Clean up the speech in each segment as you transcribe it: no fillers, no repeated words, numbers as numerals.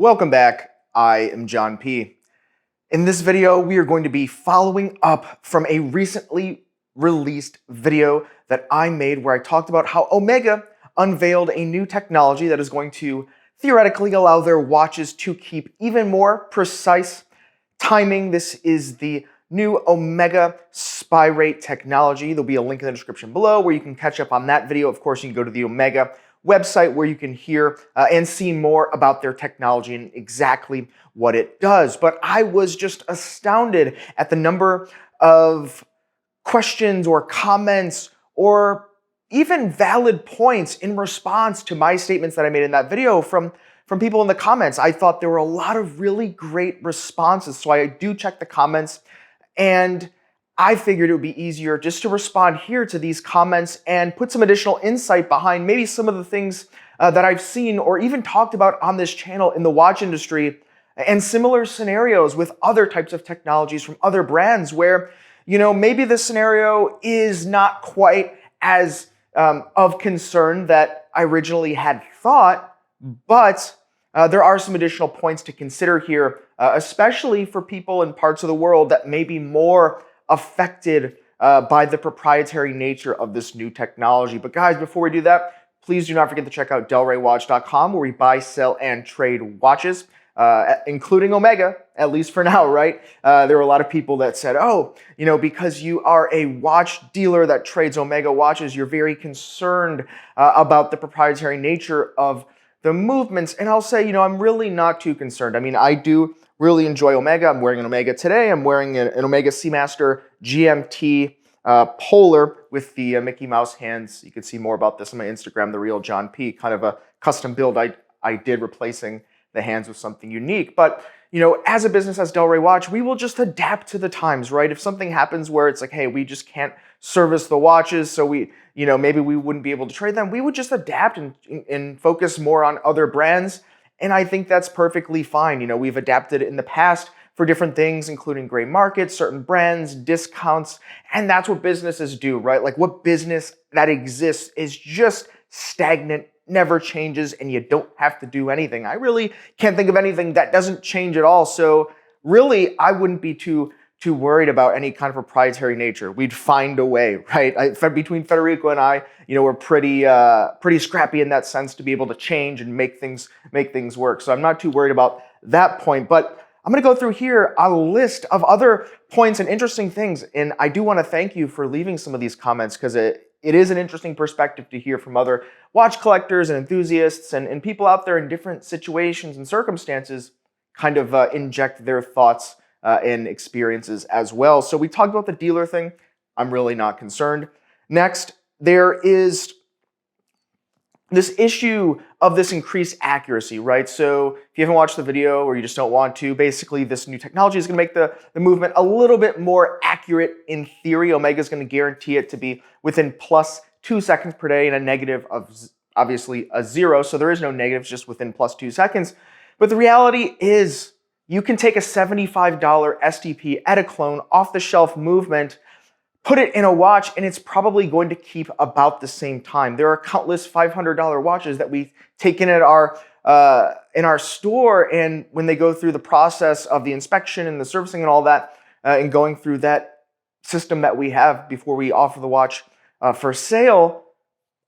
Welcome back. I am John P. In this video, we are going to be following up from a recently released video that I made where I talked about how Omega unveiled a new technology that is going to theoretically allow their watches to keep even more precise timing. This is the new Omega Spy Rate technology. There'll be a link in the description below where you can catch up on that video. Of course, you can go to the Omega website where you can hear and see more about their technology and exactly what it does. But I was just astounded at the number of questions or comments or even valid points in response to my statements that I made in that video from people in the comments. I thought there were a lot of really great responses, so I do check the comments, and I figured it would be easier just to respond here to these comments and put some additional insight behind maybe some of the things that I've seen or even talked about on this channel in the watch industry and similar scenarios with other types of technologies from other brands where, maybe the scenario is not quite as of concern that I originally had thought, but there are some additional points to consider here, especially for people in parts of the world that may be more affected by the proprietary nature of this new technology. But guys, before we do that, please do not forget to check out delraywatch.com where we buy, sell, and trade watches, including Omega, at least for now, right? There were a lot of people that said, because you are a watch dealer that trades Omega watches, you're very concerned about the proprietary nature of the movements. And I'll say, I'm really not too concerned. I mean, I do really enjoy Omega. I'm wearing an Omega today. I'm wearing an Omega Seamaster GMT Polar with the Mickey Mouse hands. You can see more about this on my Instagram, The Real John P. Kind of a custom build I did replacing the hands with something unique. But, as a business, as Delray Watch, we will just adapt to the times, right? If something happens where it's like, hey, we just can't service the watches, so maybe we wouldn't be able to trade them, we would just adapt and focus more on other brands. And I think that's perfectly fine. We've adapted in the past for different things, including gray markets, certain brands, discounts, and that's what businesses do, right? Like what business that exists is just stagnant, never changes, and you don't have to do anything. I really can't think of anything that doesn't change at all. So really, I wouldn't be too worried about any kind of proprietary nature. We'd find a way, right? Between Federico and I, we're pretty scrappy in that sense to be able to change and make things work. So I'm not too worried about that point. But I'm going to go through here a list of other points and interesting things. And I do want to thank you for leaving some of these comments because it is an interesting perspective to hear from other watch collectors and enthusiasts and people out there in different situations and circumstances kind of inject their thoughts and experiences as well. So we talked about the dealer thing. I'm really not concerned. Next, there is this issue of this increased accuracy, right? So if you haven't watched the video or you just don't want to, basically this new technology is going to make the movement a little bit more accurate in theory. Omega is going to guarantee it to be within plus 2 seconds per day and a negative of obviously a 0. So there is no negatives, just within plus 2 seconds. But the reality is you can take a $75 STP Ediclone off-the-shelf movement, put it in a watch, and it's probably going to keep about the same time. There are countless $500 watches that we've taken at in our store, and when they go through the process of the inspection and the servicing and all that, and going through that system that we have before we offer the watch for sale,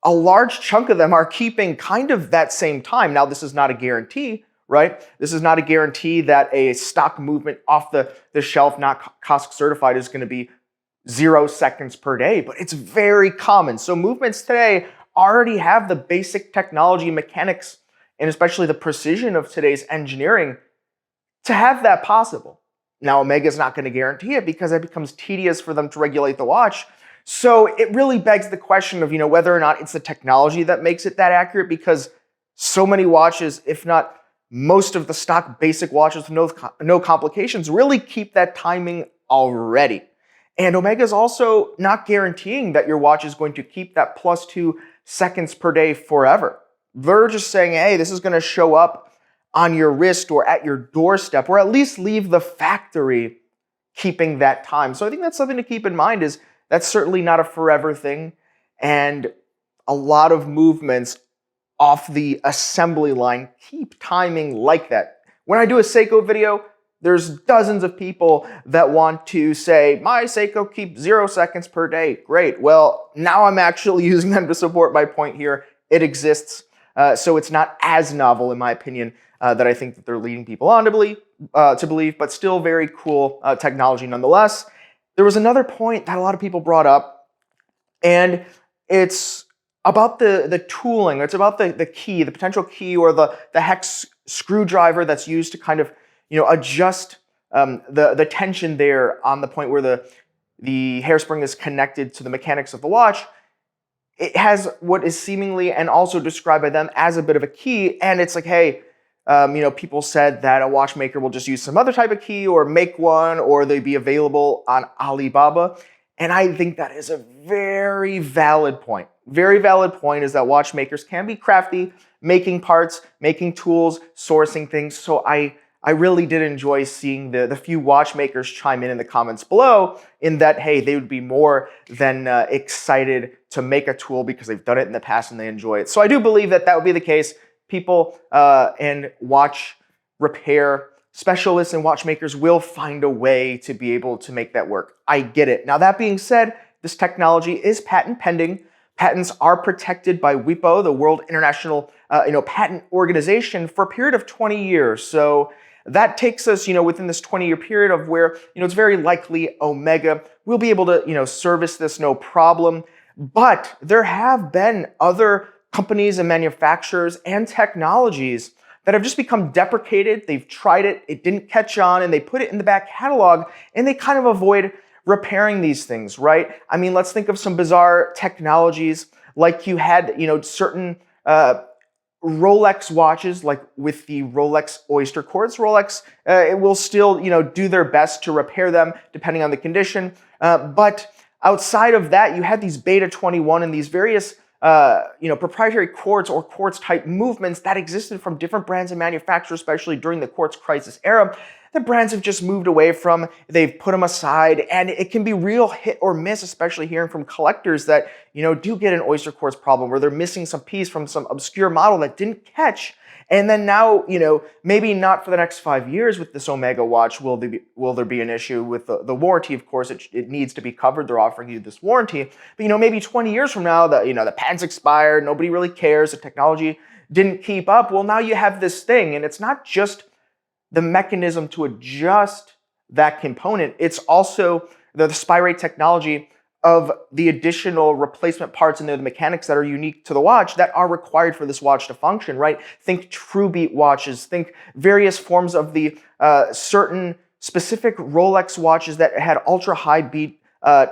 a large chunk of them are keeping kind of that same time. Now, this is not a guarantee, right? This is not a guarantee that a stock movement off the shelf, not COSC certified, is going to be 0 seconds per day, but it's very common. So movements today already have the basic technology, mechanics, and especially the precision of today's engineering to have that possible. Now, Omega is not going to guarantee it because it becomes tedious for them to regulate the watch. So it really begs the question of, whether or not it's the technology that makes it that accurate, because so many watches, if not most of the stock basic watches with no complications, really keep that timing already. And Omega is also not guaranteeing that your watch is going to keep that plus 2 seconds per day forever. They're just saying, hey, this is going to show up on your wrist or at your doorstep, or at least leave the factory keeping that time. So I think that's something to keep in mind, is that's certainly not a forever thing. And a lot of movements off the assembly line keep timing like that. When I do a Seiko video, there's dozens of people that want to say, my Seiko keeps 0 seconds per day. Great. Well, now I'm actually using them to support my point here. It exists. So it's not as novel, in my opinion, that I think that they're leading people on to believe, but still very cool technology nonetheless. There was another point that a lot of people brought up, and it's about the tooling. It's about the key, the potential key, or the hex screwdriver that's used to kind of adjust the tension there on the point where the hairspring is connected to the mechanics of the watch. It has what is seemingly and also described by them as a bit of a key, and it's like, hey, people said that a watchmaker will just use some other type of key or make one, or they'd be available on Alibaba. And I think that is a very valid point. Very valid point is that watchmakers can be crafty, making parts, making tools, sourcing things. So I really did enjoy seeing the few watchmakers chime in the comments below in that, hey, they would be more than excited to make a tool because they've done it in the past and they enjoy it. So I do believe that would be the case. People and watch repair specialists and watchmakers will find a way to be able to make that work. I get it. Now, that being said, this technology is patent pending. Patents are protected by WIPO, the World International Patent Organization, for a period of 20 years. So that takes us, within this 20-year period of where, it's very likely Omega will be able to, service this no problem. But there have been other companies and manufacturers and technologies that have just become deprecated. They've tried it, it didn't catch on, and they put it in the back catalog, and they kind of avoid repairing these things, right? I mean, let's think of some bizarre technologies, like you had, certain Rolex watches, like with the Rolex Oyster Quartz. Rolex, it will still, do their best to repair them depending on the condition. But outside of that, you had these Beta 21 and these various proprietary quartz or quartz type movements that existed from different brands and manufacturers, especially during the quartz crisis era. The brands have just moved away from, they've put them aside, and it can be real hit or miss, especially hearing from collectors that, do get an Oyster Quartz problem where they're missing some piece from some obscure model that didn't catch. And then now, maybe not for the next 5 years with this Omega watch will there be an issue with the warranty. Of course, it needs to be covered. They're offering you this warranty. But, maybe 20 years from now, the patent's expired, nobody really cares, the technology didn't keep up. Well, now you have this thing, and it's not just the mechanism to adjust that component. It's also the spy rate technology of the additional replacement parts and the mechanics that are unique to the watch that are required for this watch to function, right? Think true beat watches, think various forms of the certain specific Rolex watches that had ultra high beat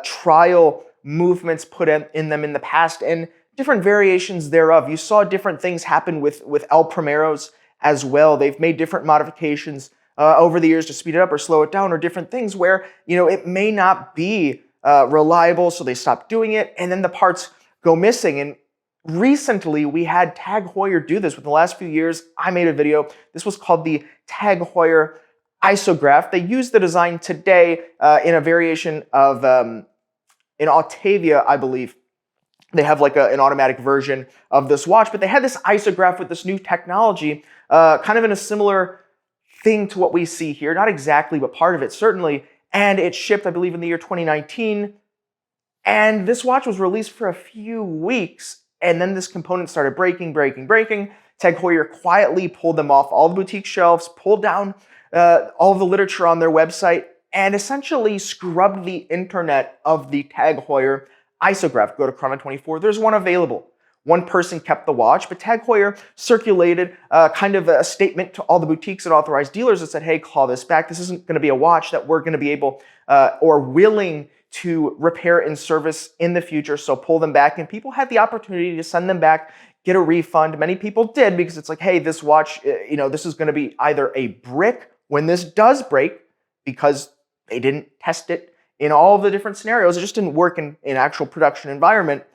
trial movements put in them in the past, and different variations thereof. You saw different things happen with El Primeros as well. They've made different modifications over the years to speed it up or slow it down, or different things where, it may not be reliable, so they stop doing it, and then the parts go missing. And recently, we had Tag Heuer do this. Within the last few years, I made a video. This was called the Tag Heuer Isograph. They use the design today in a variation of, in Octavia, I believe. They have like an automatic version of this watch, but they had this isograph with this new technology, kind of in a similar thing to what we see here. Not exactly, but part of it certainly. And it shipped, I believe, in the year 2019. And this watch was released for a few weeks, and then this component started breaking. Tag Heuer quietly pulled them off all the boutique shelves, pulled down all of the literature on their website, and essentially scrubbed the internet of the Tag Heuer Isograph. Go to Chrono24, there's one available. One person kept the watch, but Tag Heuer circulated kind of a statement to all the boutiques and authorized dealers that said, hey, call this back. This isn't going to be a watch that we're going to be able or willing to repair and service in the future, so pull them back. And people had the opportunity to send them back, get a refund. Many people did, because it's like, hey, this watch, this is going to be either a brick when this does break, because they didn't test it in all of the different scenarios. It just didn't work in an actual production environment.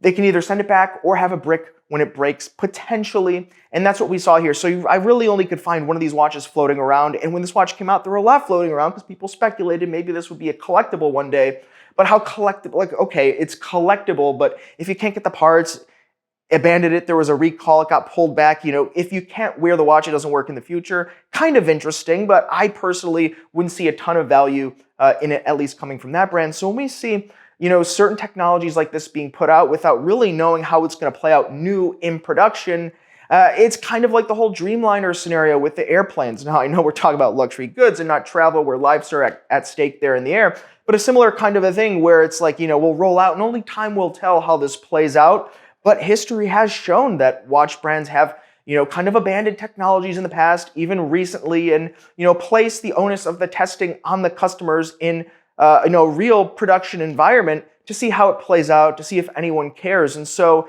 They can either send it back or have a brick when it breaks, potentially. And that's what we saw here. So I really only could find one of these watches floating around. And when this watch came out, there were a lot floating around because people speculated maybe this would be a collectible one day. But how collectible? Like, okay, it's collectible, but if you can't get the parts, abandoned it. There was a recall. It got pulled back. If you can't wear the watch, it doesn't work in the future. Kind of interesting, but I personally wouldn't see a ton of value in it, at least coming from that brand. So when we see, certain technologies like this being put out without really knowing how it's going to play out new in production, it's kind of like the whole Dreamliner scenario with the airplanes. Now, I know we're talking about luxury goods and not travel where lives are at stake there in the air, but a similar kind of a thing where it's like, we'll roll out and only time will tell how this plays out. But history has shown that watch brands have, kind of abandoned technologies in the past, even recently, and, place the onus of the testing on the customers in, a real production environment to see how it plays out, to see if anyone cares. And so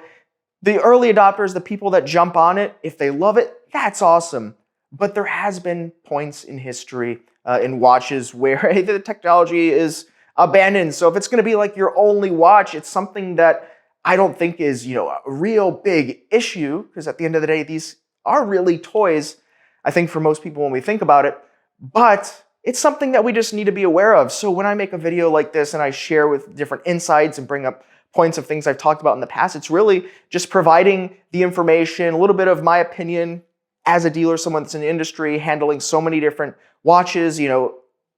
the early adopters, the people that jump on it, if they love it, that's awesome. But there has been points in history in watches where the technology is abandoned. So if it's going to be like your only watch, it's something that I don't think is, a real big issue, because at the end of the day, these are really toys, I think, for most people when we think about it. But it's something that we just need to be aware of. So when I make a video like this and I share with different insights and bring up points of things I've talked about in the past, it's really just providing the information, a little bit of my opinion as a dealer, someone that's in the industry, handling so many different watches.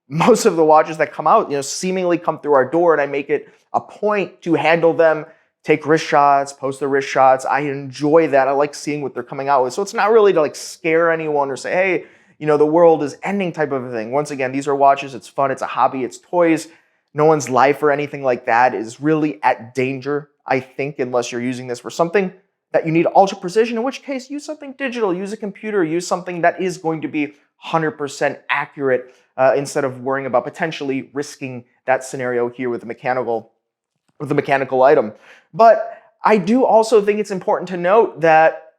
Most of the watches that come out, seemingly come through our door, and I make it a point to handle them, take wrist shots, post the wrist shots. I enjoy that. I like seeing what they're coming out with. So it's not really to like scare anyone or say, hey, the world is ending type of a thing. Once again, these are watches. It's fun. It's a hobby. It's toys. No one's life or anything like that is really at danger, I think, unless you're using this for something that you need ultra precision, in which case use something digital, use a computer, use something that is going to be 100% accurate instead of worrying about potentially risking that scenario here with the mechanical item. But I do also think it's important to note that,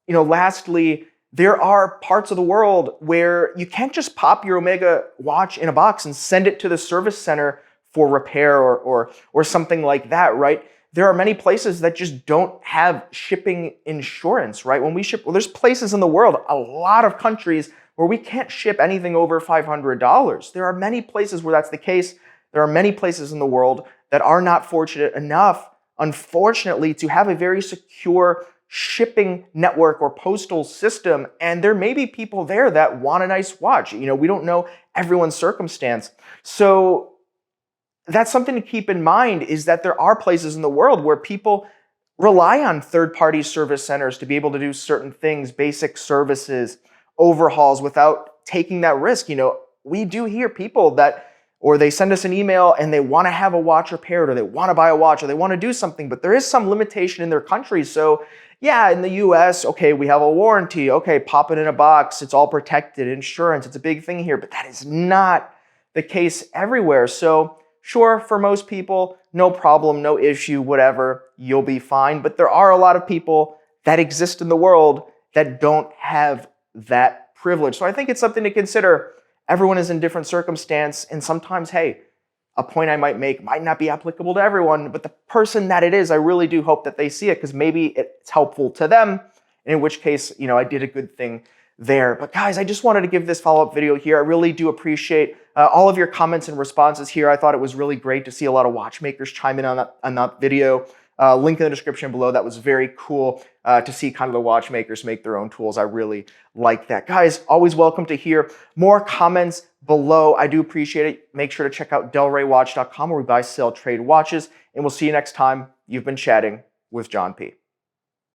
lastly, there are parts of the world where you can't just pop your Omega watch in a box and send it to the service center for repair or something like that, right? There are many places that just don't have shipping insurance, right? When we ship, there's places in the world, a lot of countries where we can't ship anything over $500. There are many places where that's the case. There are many places in the world that are not fortunate enough, unfortunately, to have a very secure shipping network or postal system. And there may be people there that want a nice watch. We don't know everyone's circumstance. So that's something to keep in mind, is that there are places in the world where people rely on third-party service centers to be able to do certain things, basic services, overhauls, without taking that risk. We do hear people that, or they send us an email and they want to have a watch repaired, or they want to buy a watch, or they want to do something, but there is some limitation in their country. So yeah, in the US, okay, we have a warranty. Okay, pop it in a box. It's all protected, insurance. It's a big thing here, but that is not the case everywhere. So sure, for most people, no problem, no issue, whatever, you'll be fine. But there are a lot of people that exist in the world that don't have that privilege. So I think it's something to consider. Everyone is in different circumstance, and sometimes, hey, a point I might make might not be applicable to everyone, but the person that it is, I really do hope that they see it, because maybe it's helpful to them, in which case, I did a good thing there. But guys, I just wanted to give this follow-up video here. I really do appreciate all of your comments and responses here. I thought it was really great to see a lot of watchmakers chime in on that video. Link in the description below. That was very cool to see kind of the watchmakers make their own tools. I really like that. Guys, always welcome to hear more comments below. I do appreciate it. Make sure to check out delraywatch.com, where we buy, sell, trade watches. And we'll see you next time. You've been chatting with John P.